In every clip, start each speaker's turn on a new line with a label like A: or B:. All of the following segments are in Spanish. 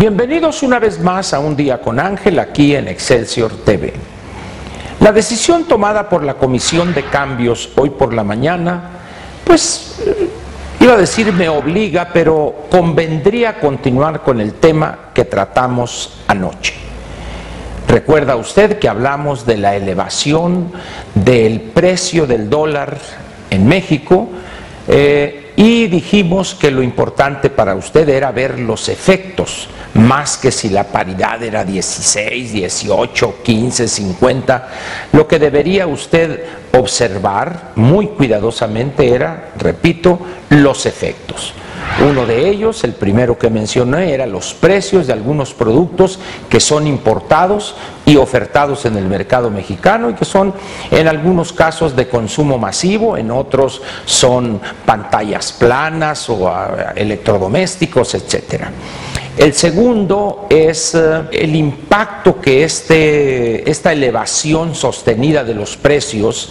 A: Bienvenidos una vez más a Un Día con Ángel aquí en Excelsior TV. La decisión tomada por la Comisión de Cambios hoy por la mañana, pues iba a decir me obliga, pero convendría continuar con el tema que tratamos anoche. Recuerda usted que hablamos de la elevación del precio del dólar en México y dijimos que lo importante para usted era ver los efectos, más que si la paridad era 16, 18, 15, 50. Lo que debería usted observar muy cuidadosamente era, repito, los efectos. Uno de ellos, el primero que mencioné, era los precios de algunos productos que son importados y ofertados en el mercado mexicano y que son en algunos casos de consumo masivo, en otros son pantallas planas o electrodomésticos, etcétera. El segundo es el impacto que esta elevación sostenida de los precios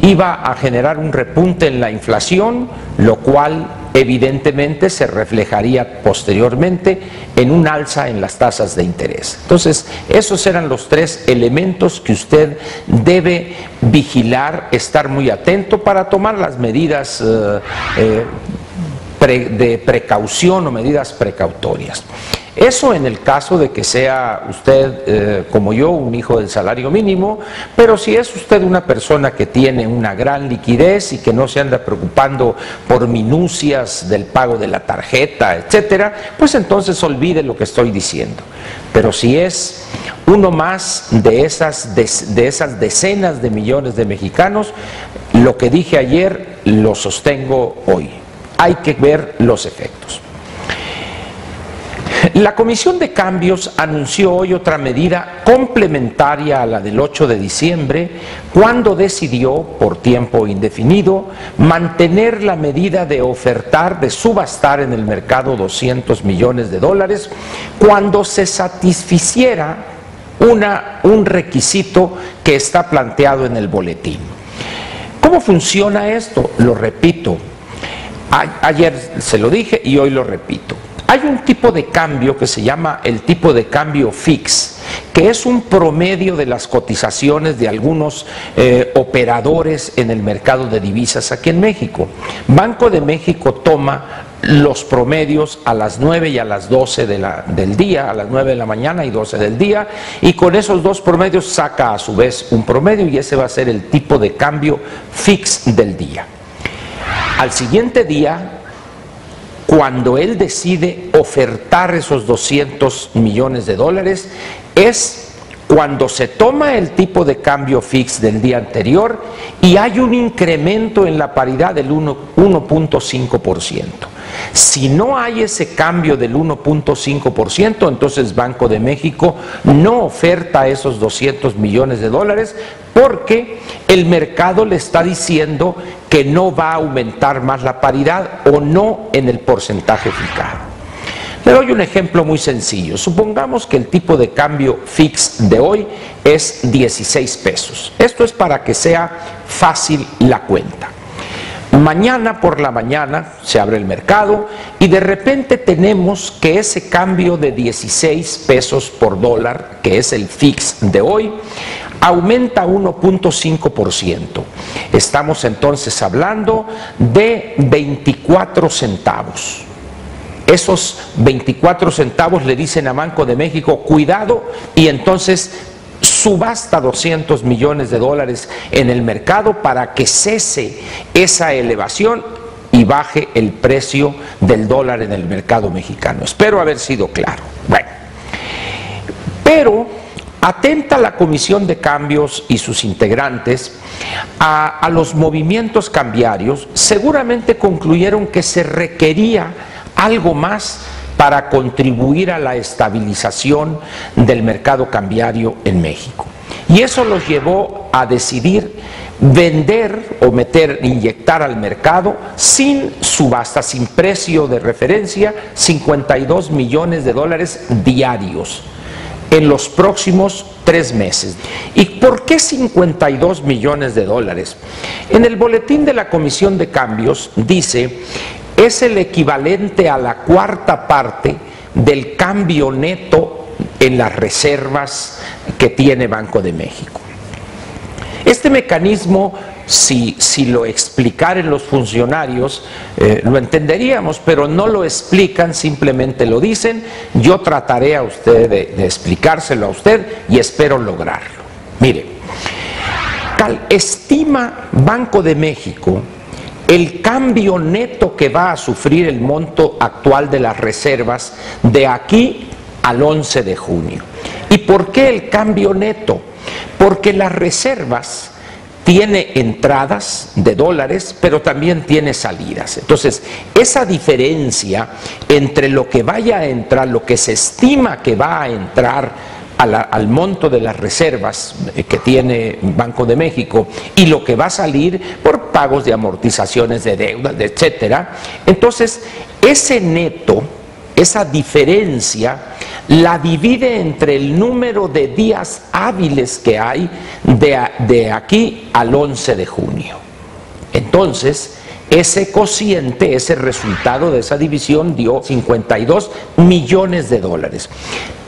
A: iba a generar un repunte en la inflación, lo cual evidentemente se reflejaría posteriormente en un alza en las tasas de interés. Entonces, esos eran los tres elementos que usted debe vigilar, estar muy atento para tomar las medidas de precaución o medidas precautorias. Eso en el caso de que sea usted, como yo, un hijo del salario mínimo, pero si es usted una persona que tiene una gran liquidez y que no se anda preocupando por minucias del pago de la tarjeta, etcétera, pues entonces olvide lo que estoy diciendo. Pero si es uno más de esas decenas de millones de mexicanos, lo que dije ayer lo sostengo hoy. Hay que ver los efectos. La Comisión de Cambios anunció hoy otra medida complementaria a la del 8 de diciembre, cuando decidió, por tiempo indefinido, mantener la medida de ofertar, de subastar en el mercado 200 millones de dólares, cuando se satisficiera un requisito que está planteado en el boletín. ¿Cómo funciona esto? Lo repito. Ayer se lo dije y hoy lo repito. Hay un tipo de cambio que se llama el tipo de cambio fix, que es un promedio de las cotizaciones de algunos operadores en el mercado de divisas aquí en México. Banco de México toma los promedios a las 9 y a las 12 del día, a las 9 de la mañana y 12 del día, y con esos dos promedios saca a su vez un promedio y ese va a ser el tipo de cambio fix del día. Al siguiente día, cuando él decide ofertar esos 200 millones de dólares, es cuando se toma el tipo de cambio fix del día anterior y hay un incremento en la paridad del 1.5%. Si no hay ese cambio del 1.5%, entonces Banco de México no oferta esos 200 millones de dólares porque el mercado le está diciendo que no va a aumentar más la paridad o no en el porcentaje fijado. Le doy un ejemplo muy sencillo. Supongamos que el tipo de cambio fix de hoy es 16 pesos. Esto es para que sea fácil la cuenta. Mañana por la mañana se abre el mercado y de repente tenemos que ese cambio de 16 pesos por dólar, que es el fix de hoy, aumenta 1.5%. Estamos entonces hablando de 24 centavos. Esos 24 centavos le dicen a Banco de México, cuidado, y entonces subasta 200 millones de dólares en el mercado para que cese esa elevación y baje el precio del dólar en el mercado mexicano. Espero haber sido claro. Bueno, pero atenta la Comisión de Cambios y sus integrantes a los movimientos cambiarios, seguramente concluyeron que se requería algo más para contribuir a la estabilización del mercado cambiario en México. Y eso los llevó a decidir vender o inyectar al mercado sin subasta, sin precio de referencia, 52 millones de dólares diarios en los próximos 3 meses. ¿Y por qué 52 millones de dólares? En el boletín de la Comisión de Cambios dice: es el equivalente a la cuarta parte del cambio neto en las reservas que tiene Banco de México. Este mecanismo, si lo explicaran los funcionarios, lo entenderíamos, pero no lo explican, simplemente lo dicen. Yo trataré a usted de explicárselo a usted y espero lograrlo. Mire, estima Banco de México el cambio neto que va a sufrir el monto actual de las reservas de aquí al 11 de junio. ¿Y por qué el cambio neto? Porque las reservas tiene entradas de dólares, pero también tiene salidas. Entonces, esa diferencia entre lo que vaya a entrar, lo que se estima que va a entrar al monto de las reservas que tiene Banco de México y lo que va a salir por pagos de amortizaciones de deuda, etcétera, entonces ese neto, esa diferencia, la divide entre el número de días hábiles que hay de aquí al 11 de junio. Entonces, ese cociente, ese resultado de esa división dio 52 millones de dólares.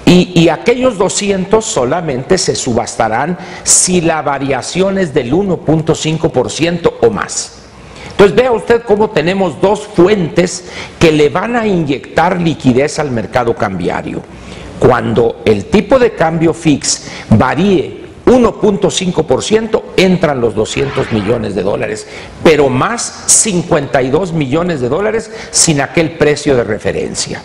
A: Y aquellos 200 solamente se subastarán si la variación es del 1.5% o más. Entonces vea usted cómo tenemos dos fuentes que le van a inyectar liquidez al mercado cambiario. Cuando el tipo de cambio fix varíe 1.5%, entran los 200 millones de dólares, pero más 52 millones de dólares sin aquel precio de referencia.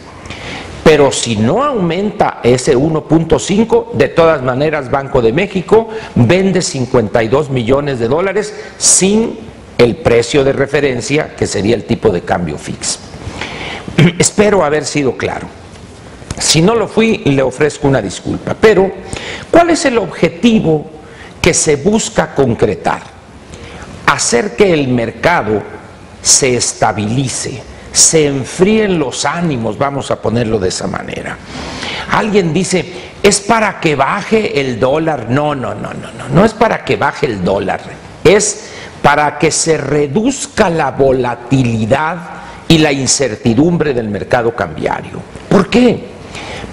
A: Pero si no aumenta ese 1.5, de todas maneras Banco de México vende 52 millones de dólares sin el precio de referencia, que sería el tipo de cambio fix. Espero haber sido claro. Si no lo fui, le ofrezco una disculpa. Pero, ¿cuál es el objetivo que se busca concretar? Hacer que el mercado se estabilice, se enfríen los ánimos, vamos a ponerlo de esa manera. Alguien dice, es para que baje el dólar. No es para que baje el dólar, es para que se reduzca la volatilidad y la incertidumbre del mercado cambiario. ¿Por qué?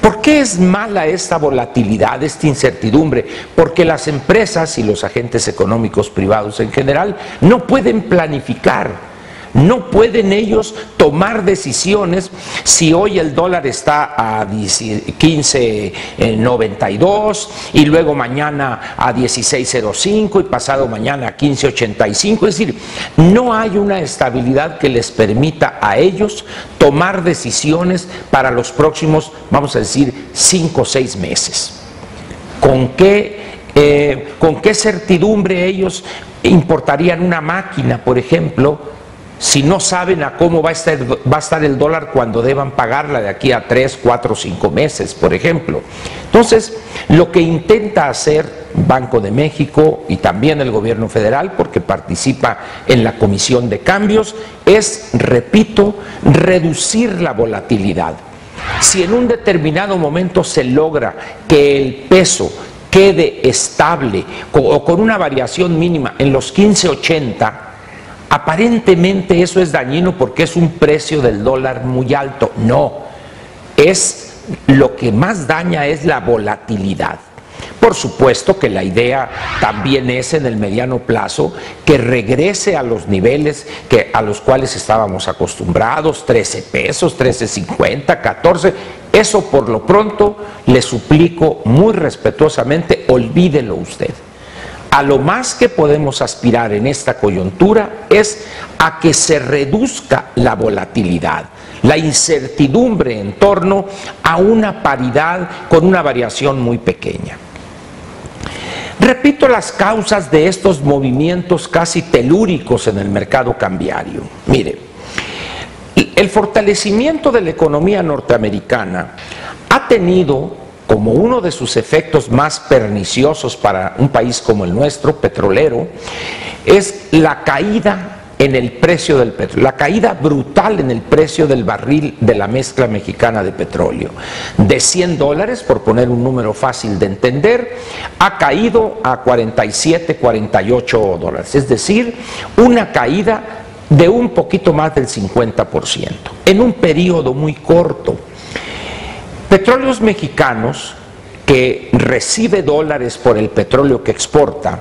A: ¿Por qué es mala esta volatilidad, esta incertidumbre? Porque las empresas y los agentes económicos privados en general no pueden planificar. No pueden ellos tomar decisiones si hoy el dólar está a 15.92 y luego mañana a 16.05 y pasado mañana a 15.85. Es decir, no hay una estabilidad que les permita a ellos tomar decisiones para los próximos, vamos a decir, 5 o 6 meses. ¿Con qué certidumbre ellos importarían una máquina, por ejemplo, si no saben a cómo va a estar el dólar cuando deban pagarla de aquí a 3, 4, 5 meses, por ejemplo? Entonces, lo que intenta hacer Banco de México y también el gobierno federal, porque participa en la Comisión de Cambios, es, repito, reducir la volatilidad. Si en un determinado momento se logra que el peso quede estable o con una variación mínima en los 15.80, aparentemente eso es dañino porque es un precio del dólar muy alto. No, lo que más daña es la volatilidad. Por supuesto que la idea también es en el mediano plazo que regrese a los niveles a los cuales estábamos acostumbrados, 13 pesos, 13.50, 14. Eso por lo pronto le suplico muy respetuosamente, olvídelo usted. A lo más que podemos aspirar en esta coyuntura es a que se reduzca la volatilidad, la incertidumbre en torno a una paridad con una variación muy pequeña. Repito las causas de estos movimientos casi telúricos en el mercado cambiario. Mire, el fortalecimiento de la economía norteamericana ha tenido como uno de sus efectos más perniciosos para un país como el nuestro, petrolero, es la caída en el precio del petróleo, la caída brutal en el precio del barril de la mezcla mexicana de petróleo. De $100, por poner un número fácil de entender, ha caído a 47, 48 dólares, es decir, una caída de un poquito más del 50%, en un periodo muy corto. Petróleos Mexicanos, que recibe dólares por el petróleo que exporta,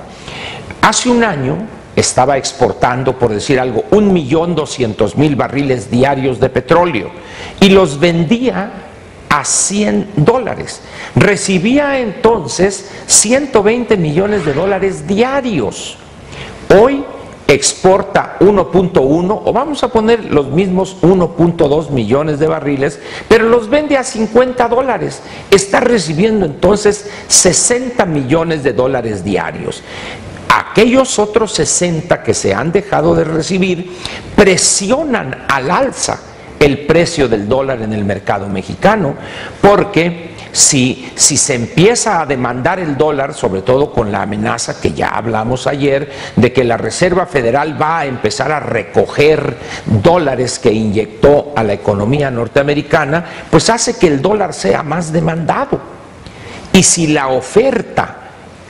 A: hace un año estaba exportando, por decir algo, 1.200.000 barriles diarios de petróleo y los vendía a $100. Recibía entonces 120 millones de dólares diarios. Hoy exporta 1.1, o vamos a poner los mismos 1.2 millones de barriles, pero los vende a $50. Está recibiendo entonces 60 millones de dólares diarios. Aquellos otros 60 que se han dejado de recibir presionan al alza el precio del dólar en el mercado mexicano, porque si se empieza a demandar el dólar, sobre todo con la amenaza que ya hablamos ayer, de que la Reserva Federal va a empezar a recoger dólares que inyectó a la economía norteamericana, pues hace que el dólar sea más demandado. Y si la oferta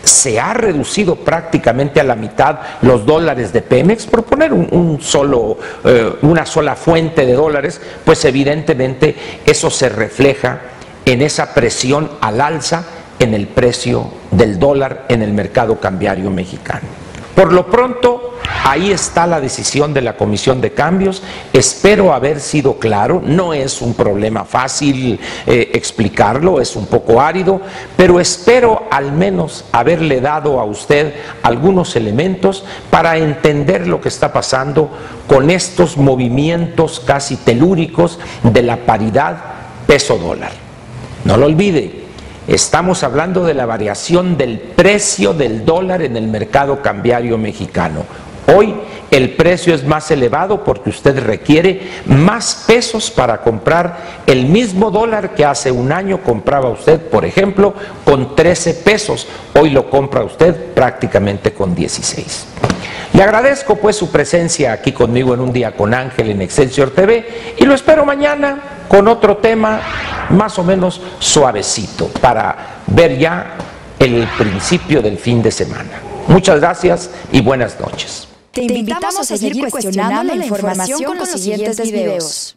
A: se ha reducido prácticamente a la mitad los dólares de Pemex, por poner una sola fuente de dólares, pues evidentemente eso se refleja en esa presión al alza en el precio del dólar en el mercado cambiario mexicano. Por lo pronto, ahí está la decisión de la Comisión de Cambios. Espero haber sido claro. No es un problema fácil explicarlo, es un poco árido, pero espero al menos haberle dado a usted algunos elementos para entender lo que está pasando con estos movimientos casi telúricos de la paridad peso-dólar. No lo olvide. Estamos hablando de la variación del precio del dólar en el mercado cambiario mexicano. Hoy el precio es más elevado porque usted requiere más pesos para comprar el mismo dólar que hace un año compraba usted, por ejemplo, con 13 pesos. Hoy lo compra usted prácticamente con 16. Le agradezco pues su presencia aquí conmigo en Un Día con Ángel en Excelsior TV y lo espero mañana con otro tema más o menos suavecito para ver ya el principio del fin de semana. Muchas gracias y buenas noches.
B: Te invitamos a seguir cuestionando la información con los siguientes videos.